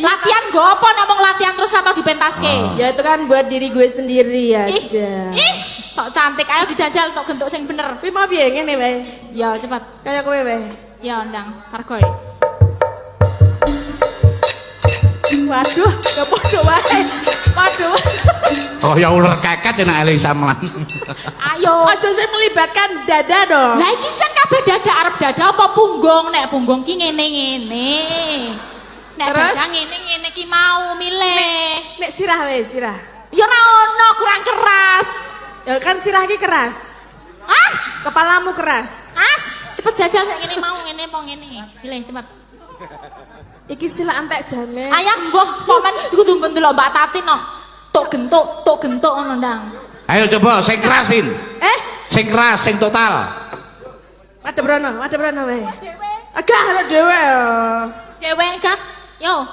Latihan gue apa nek mau latihan terus atau dipentaske? Ya itu kan buat diri gue sendiri aja. Sok cantik, ayo dijajal untuk bentuk sing bener. Tapi mau biar ngene wae. Ya cepat. Kayak kowe wae. Ya ndang, kargoy. Waduh, gak podo wae. Waduh. Oh ya ular keket nek Elisa melan. Ayo. Aja saya melibatkan dada dong. Lah iki cek kabeh dada arep dada apa punggung? Nek punggung ki ngene-ngene. Nek Terus? dada ngene-ngene ki mau milih. Nek sirah wae, sirah. Ya ora ono, kurang keras. Ya kan sirah ki keras. As, Kepalamu keras. cepet jajal kayak ngene mau ngene apa ngene. Pilih cepet. Iki sila antek jane. Ayam mbah momen kudu ndelok Mbak Tati no. Tok gentuk ngono ndang. Ayo coba sing kerasin. Sing keras, sing total. Madhep rono wae. Dewe. Agak ana dhewe. Dewe enggak. Yo,